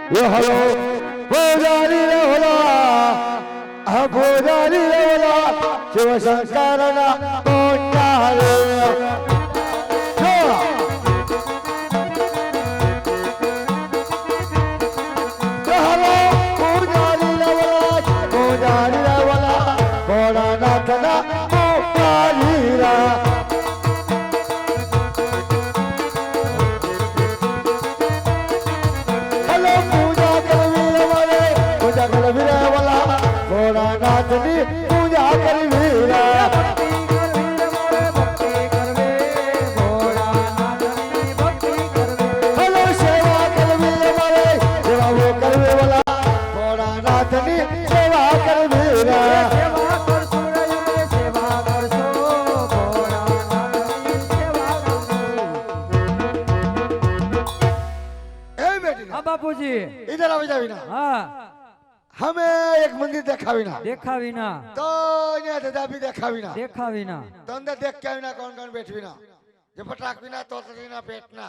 ये हलो भोजारी रवला भोजारी रवला शिव शंकर ना कोटारे भोलानाथ ना कोटारीरा भोलानाथ की पूजा कर वीरा हेलो सेवा कर वीरा मारे सेवा वो करवे वाला भोलानाथ की सेवा कर वीरा बापूजी इधर आ जावी ना हाँ हमें एक मंदिर देखावी ना तो ने दादा देखावी ना तो अंदर देख के ना कौन कौन बैठवी ना जे पटाक बिना तोतरी ना पेटना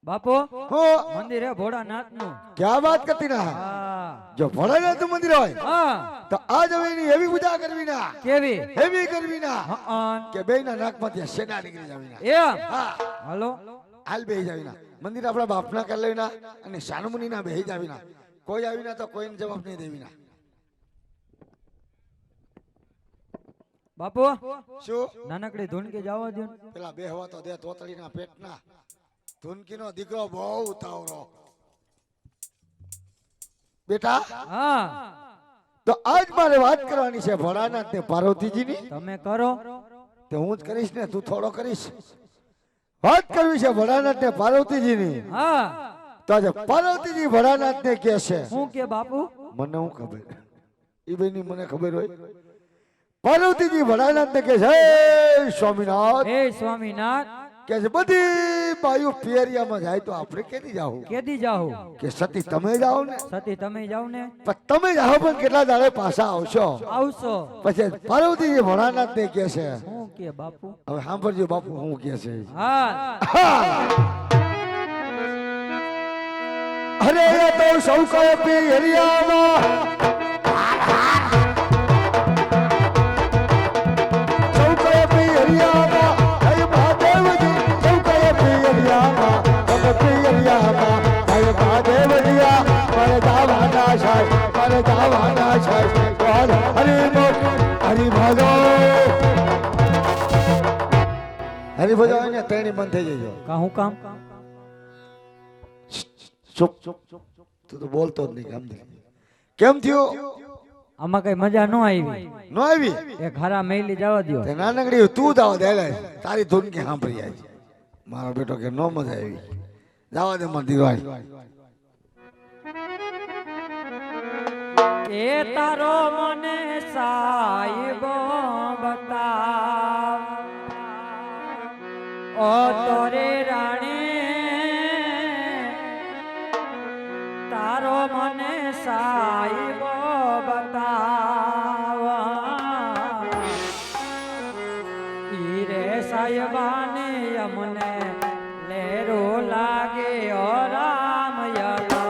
बापू हो मंदिर है भोलानाथ नु क्या बात करती ना हाँ जो भोलानाथ मंदिर होय हाँ तो आज हमें हेवी पूजा करवी ना केवी हेवी करवी ना हाँ के बेना नाक માંથી સેના નીકળી જાવી ના એ હા હાલો હાલ બેહી જાવી ના મંદિર આપણા બાપના કરી લેવી ના અને સાનુમુની ના બેહી જાવી ના કોઈ આવી ના તો કોઈને જવાબ નહીં દેવી ના બાપુ શું નાનકડી ધૂન કે જાવા દો પેલા બેહવા તો દે તોતળીના પેટના ધૂનકીનો દીકરો બહુ ઉતાવળો બેટા હા તો આજ મારે વાત કરવાની છે ભોળાનાથ ને પાર્વતીજીની તમે કરો તે હું જ કરીશ ને તું થોડો કરીશ વાત કરવી છે ભોળાનાથ ને પાર્વતીજીની હા તો આજે પાર્વતીજી ભોળાનાથ ને કહે છે હું કે બાપુ મને હું ખબર ઈ બેની મને ખબર હોય પાર્વતીજી ભોળાનાથ ને કહે છે હે સ્વામીનાથ હે સ્વામીનાથ કે છે બધી બાયુ પિયરિયામાં જાય તો આપણે કેદી જાવ કેદી જાઓ કે સતી તમે જાઓ ને સતી તમે જાવ ને પણ તમે જાઓ પણ કેટલા દાડે પાછા આવશો આવશો પછી પાર્વતીજી ભોળાનાથ ને કહે છે હું કે બાપુ હવે સાંભળજો બાપુ હું કહે છે હા અરે તો સૌ કહે પિયરિયામાં સૌ કહે પિયરિયામાં હે મહાદેવજી સૌ કહે પિયરિયામાં હે મહાદેવજી મારે દાવાના છે હરિ ભજો હરિભજો ને તેની બંધ થઈ જજો કાહું કામ ચૂપ તું તો બોલતો જ નહીં કેમ થયું આમાં કઈ મજા ન આવી ન આવી એક હારા મેલી જવા દો તે નાનકડી તું દાવ દે તારી ધૂન કે સાંભળી જાય મારો બેટો કે નો મજા આવી જવા દે મારી દિવાળી એ તારો મને સાહેબો બતાવ ઓ તોરે રાણી તારો મને સાહેબો બતાવ ઈ રે સાહેબાને અમને લેરો લાગે ઓ રામ યલા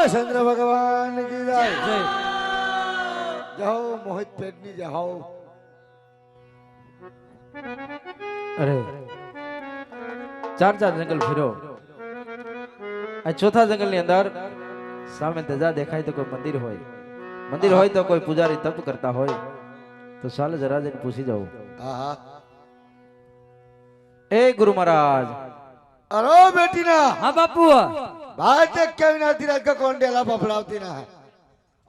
ચંદ્ર ભગવાન કી જય જય જાઓ મોહિત પેટની જાઓ અરે ચાર જંગલ ફર્યો આ ચોથા જંગલ ની અંદર સામે ધજા દેખાય તો કોઈ મંદિર હોય તો કોઈ પૂજારી તપ કરતા હોય તો ચાલે જરા જઈને પૂછી જાઉં હા એ ગુરુ મહારાજ અરે બેટી ના હા બાપુ बात क्या ना धीरज का कौन डेला बफड़ावती ना है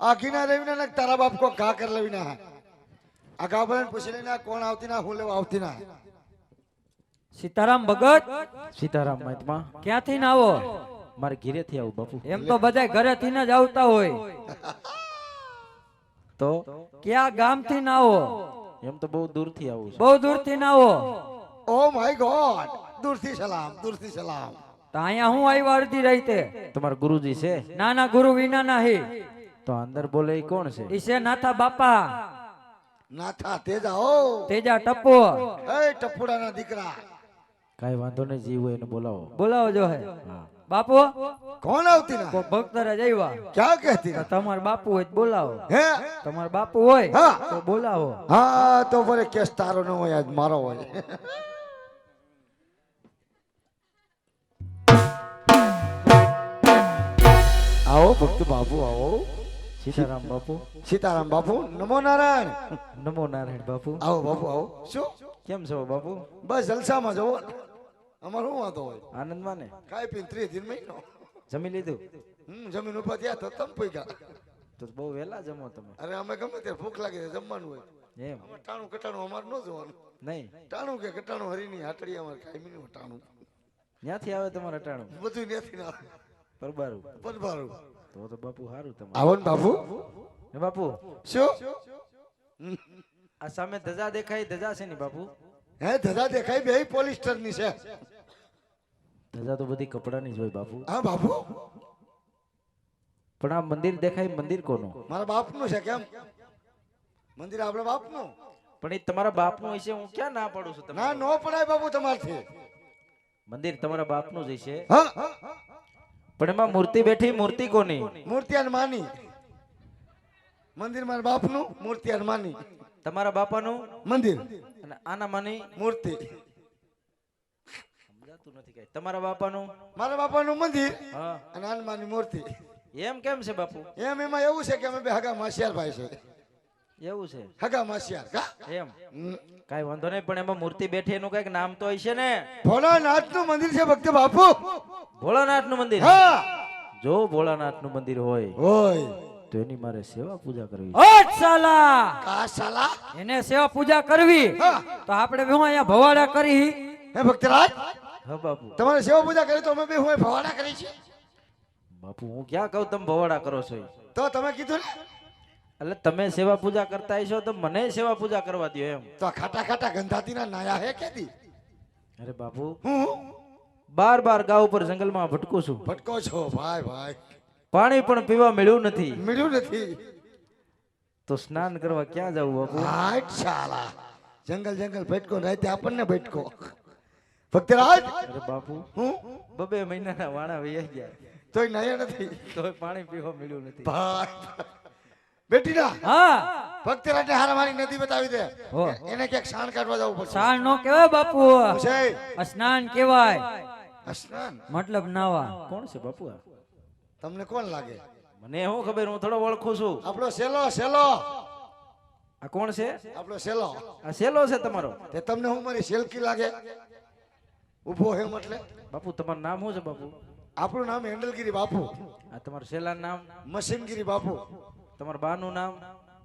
आखी ना रही ना तारा बाप को खा कर लेवी ना है आगा बलन पूछ लेना कौन आवती ना हुले आवती ना है સીતારામ ભગત સીતારામ મહાત્મા ક્યાંથી ના આવો મારે ઘીરેથી આવું બાપુ એમ તો બધા ઘરેથી જ આવતા હોય તો ક્યાં ગામથી ના આવો એમ તો બહુ દૂરથી આવું છું બહુ દૂરથી ના આવો ओ माय गॉड दूर से सलाम તો અહીંયા હું આવ્યા અડધી રાતે તમારા ગુરુજી છે નાના ગુરુ વિના નહીં તો અંદર બોલે ઈ કોણ છે ઈ છે નાથા બાપા ना था तेज आओ તેજા ટપ્પો ए टपुड़ा ना दिकरा કાઈ વાંધો નહીં જીવ હોય એને બોલાવો બોલાવો જો હે હા બાપુ कौन आवती ना કોઈ ભક્તરા જ આવ્યા क्या कहती તો ना તમાર બાપુ હોય તો બોલાવો है તમાર બાપુ હોય હા. તો બોલાવો हाँ तो बोले केस तारो न हो आज मारो हो आओ भक्त बाबू आओ સીતારામ બાપુ सीताराम बापू नमो नारायण નમો નારાયણ બાપુ आओ बापू आओ शो કેમ છો બાપુ बस जलसा में जाओ અમાર શું વાંધો હોય આનંદમાં ને ખાઈ પીને 30 દિન મહિનો જમી લીધું જમીન ઉપર થયા તો તમ પઈ ગયા તો બહુ વહેલા જમો તમે અરે અમે ગમે તે ભૂખ લાગે છે જમવાનું હોય એમ અમાર ટાણું કટાણું અમાર ન જોવાનું નહીં ટાણું કે કટાણું હરીની હાટડી અમાર ખાઈ મીનું ટાણું ત્યાંથી આવે તમારે ટાણું બધું ત્યાંથી ના પરબારું પરબારું તો બાપુ સારું તમારે આવો ને બાપુ હે બાપુ શું આ સામે ધજા દેખાય ધજા છે ને બાપુ હે ધજા દેખાય બે પોલિસ્ટર ની છે ધજા તો બધી કપડાની જ હોય બાપુ હા બાપુ પણ આ મંદિર દેખાય મંદિર કોનું મારા બાપનું છે કેમ મંદિર આપણા બાપનું પણ એ તમારા બાપનું હશે હું ક્યાં ના પાડું છું ના તમને નો પડાય બાપુ તમારથી મંદિર તમારા બાપનું જ હશે હા પણ એમાં મૂર્તિ બેઠી મૂર્તિ કોની મૂર્તિ અને માની મંદિર મારા બાપનું મૂર્તિ અને માની તમારા બાપાનું મંદિર અને આના માની મૂર્તિ સમજાતું નથી કઈ તમારા બાપાનું મારા બાપાનું મંદિર હા અને આનમાની મૂર્તિ એમ કેમ છે બાપુ એમ એમાં એવું છે કે અમે બે હગા માસિયાર ભાઈ છે એવું છે હગા માસિયાર કા એમ કઈ વાંધો નહીં પણ એમાં મૂર્તિ બેઠી એનું કઈક નામ તો હશે ને ભોળાનાથ નું મંદિર છે ભક્ત બાપુ ભોળાનાથ નું મંદિર હા જો ભોળાનાથ નું મંદિર હોય ઓય તો એની મારે સેવા પૂજા કરવી ઓટ સાલા કા સાલા એને સેવા પૂજા કરવી હા. તો આપણે બે અહીંયા ભવાડા કરી હે ભક્તરાજ હા બાપુ તમારે સેવા પૂજા કરી તો અમે બે હું ભવાડા કરી છે બાપુ હું ક્યાં કહું તમે ભવાડા કરો છો તો તમે કીધું ને એટલે તમે સેવા પૂજા કરતા હશો તો મને સેવા પૂજા કરવા દો એમ તો ખાટા ખાટા ગંધાતી ના નાયા હે કેદી અરે બાપુ હું બાર ગાવ ઉપર જંગલમાં ભટકું છું ભટકો છો ભાઈ ભાઈ પાણી પણ પીવા મળ્યું નથી મળ્યું નથી તો સ્નાન કરવા ક્યાં જવું બાપુ હાટ સાલા જંગલ જંગલ ભટકો રાતે આપણને ભટકો ભક્તરાજ અરે બાપુ હું બબે મહિનાના વાણા વૈયા ગયા તોય નાયા નથી તોય પાણી પીવા મળ્યું નથી ભાઈ બેટી ના હા ભક્તરાજ ને હારા મારી નદી બતાવી દે હો. એને ક્યાંક શાણ કાઢવા જવું પડશે સાણ નો કહેવાય બાપુ છે સ્નાન કહેવાય સ્નાન મતલબ નાવા કોણ છે બાપુ આ તમને કોણ લાગે મને શું ખબર હું થોડો ઓળખું છું આપણો સેલો સેલો આ કોણ છે આપણો સેલો આ સેલો છે તમારો તે તમને હું મારી સેલકી લાગે ઉભો હે એટલે બાપુ તમારું નામ શું છે બાપુ આપણું નામ હેન્ડલગીરી બાપુ આ તમારું સેલાનું નામ મશીનગીરી બાપુ તમારા બાનું નામ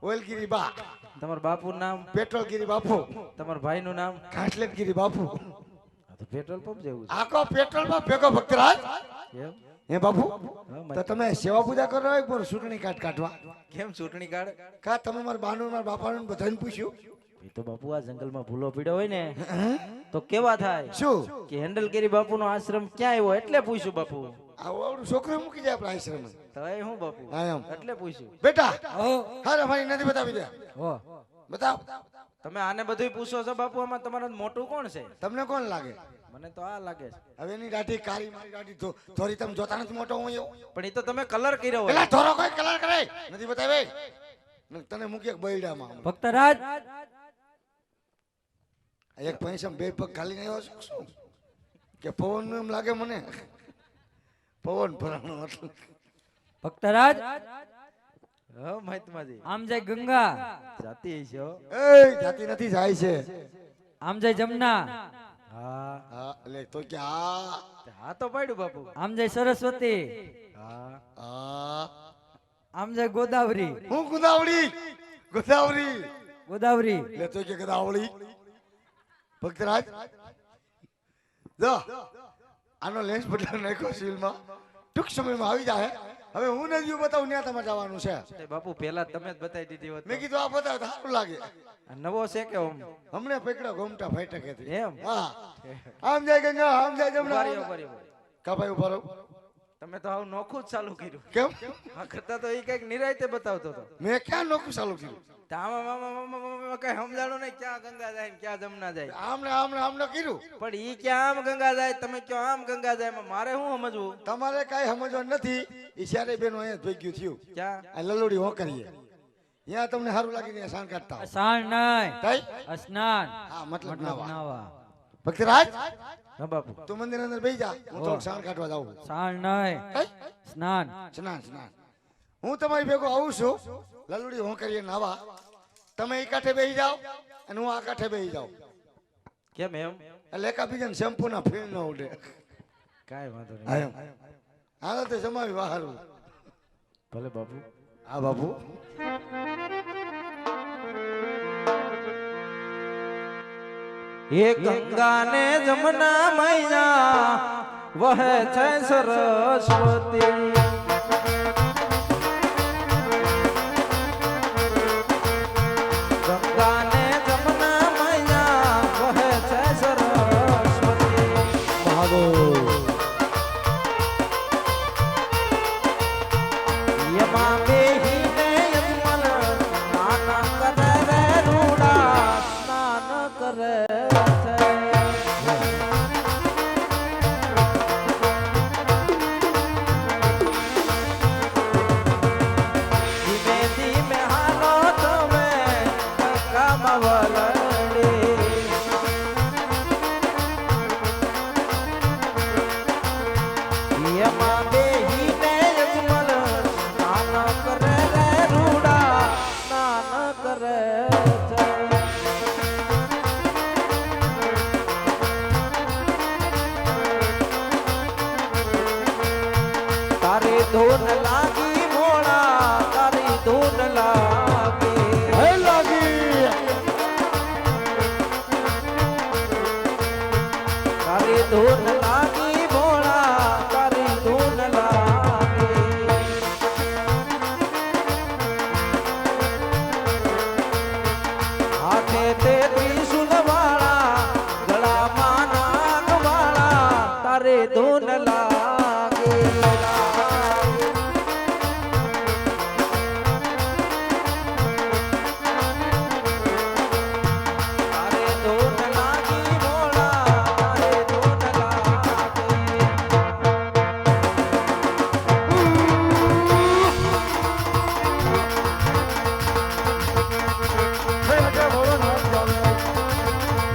ઓઇલગીરી બા તમારા બાપુનું નામ પેટ્રોલગીરી બાપુ તમારા ભાઈનું નામ ઘાટલેટગીરી બાપુ આ તો પેટ્રોલ પંપ જેવું આખો પેટ્રોલ માં ભેગો ભક્તરાજ છે એમ હે બાપુ હા, તો તમે સેવા પૂજા કરો હોય પણ ચૂંટણી કાર્ડ કાઢવા કેમ ચૂંટણી કાર્ડ કા તમે મારા બાનું મારા બાપાનું બધાને પૂછ્યું એ તો બાપુ આ જંગલમાં ભૂલો પીડ્યો હોય ને તો કેવા થાય શું કે હેન્ડલગીરી બાપુનો આશ્રમ ક્યાં આવ્યો એટલે પૂછ્યું બાપુ આવું આવડું છોકરો મૂકી જાય આપણા આશ્રમ તો એ હું બાપુ હા એમ એટલે પૂછ્યું બેટા હો હારે મારી નદી બતાવી દે હો બતાવ તમે આને બધું પૂછો છો બાપુ આમાં તમારું મોટું કોણ છે તમને કોણ લાગે મને તો આ લાગે છે. હવે એની દાઢી કાળી મારી દાઢી થોડી તમે જોતા નથી મોટો હું એવો પણ એ તો તમે કલર કર્યો હોય. પેલા થોડો કોઈ કલર કરે નથી બતાવે તને મૂકી બૈડામાં ભક્તરાજ એક પૈસા બે પગ ખાલી નહીં આવ્યો શું કે પવન નું એમ લાગે મને પવન ભરાણો હતો ભક્તરાજ હા મહાત્માજી. આમ જાય ગંગા, જાતી છે હો. એ જાતી નથી જાય છે. આમ જાય જમના, હા હા એટલે તો કે હા હા તો પાડ્યું બાપુ. આમ જાય સરસ્વતી, હા હા આમ જાય ગોદાવરી, હું ગોદાવરી ગોદાવરી ગોદાવરી એટલે તો કે ગોદાવરી ભક્તરાજ જો આનો લેન્સ બદલાવી નાખ્યો સિવિલમાં ટૂંક સમયમાં આવી જાય. હવે હું નદીઓ બતાવું ત્યાં તમારે જવાનું છે. તે બાપુ પહેલા તમે જ બતાવી દીધી હોત તો. મેં કીધું આ બતાવ તો સારું લાગે. આ નવો છે કે ઓમ? હમણે પકડ્યો ઘોમટા ફાટકેથી. એમ? હા આમ જાય ગંગા આમ જાય જમના. ઉભા રહ્યો, ઉભા રહ્યો. કાપાઈ ઉભા રહો. તમે તો આવું નોખું જ ચાલુ કર્યું. કેમ આ કરતા તો એ કઈક નિરાયતે બતાવતો હતો. મેં ક્યાં નોખું ચાલુ કર્યું? તો આમાં કઈ સમજાણું નહીં ક્યાં ગંગા જાય ને ક્યાં જમના જાય. આમને આમને આમને કર્યું. પણ ઈ ક્યાં આમ ગંગા જાય, તમે ક્યાં આમ ગંગા જાય, એમાં મારે શું સમજવું? તમારે કાંઈ સમજવાનું નથી. ઈશારે બેનો અહીંયા ભેગ્યું થયું. ક્યાં? આ લલોડી હો કરીએ ત્યાં તમને સારું લાગે ત્યાં સાણ કાઢતા હોય. સાણ નહીં, કઈ સ્નાન, હા મતલબ મતલબ નાવા. નાવા. ભક્તરાજ હા બાપુ. તું મંદિર અંદર બેસી જા હું થોડુંક સાણ કાઢવા જાઉં. સાણ નહીં, કઈ સ્નાન. સ્નાન સ્નાન હું તમારી ભેગો આવું છું. લલુડી હું કરીએ નાવા. તમે એ કાંઠે બેસી જાઓ અને હું આ કાંઠે બેસી જાઉં. કેમ એમ? એટલે એકા બીજાને શેમ્પુ ના ફીણ ન ઉડે. કાંઈ વાંધો હા નહીં. એમ હાલો તો જમાવી વાહારું. ભલે બાપુ. હા બાપુ એ ગંગા ને જમના મૈયા વહે છે સરસ્વતી. ગંગા ને જમના મૈયા વહે છે સરસ્વતી. યમા બેહીને યજમન સ્નાન કરે રે રૂડા, સ્નાન કરે છે. ધીમે ધીમે હાલો તમે ગંગામાં વલડી. યમા બેહીને યજમન સ્નાન કરે રે રૂડા, સ્નાન કરે છે. તારી ધૂન લાગી મોડા, તારી ધૂન લાગી. હે લાગી તારી ધૂન લાગી મોડા, તારી ધૂન લાગી. હાથે તે ત્રિશુલ વાળા, ગળામાં નાગ વાળા, તારી ધૂન લાગી. તારે ધૂન લાગી મોડા, તારે ધૂન લાગી.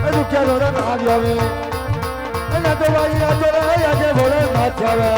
એનું ક્યાં ધોરણ આવી આવે એના તો વાળી ભોળે નાચ આવે.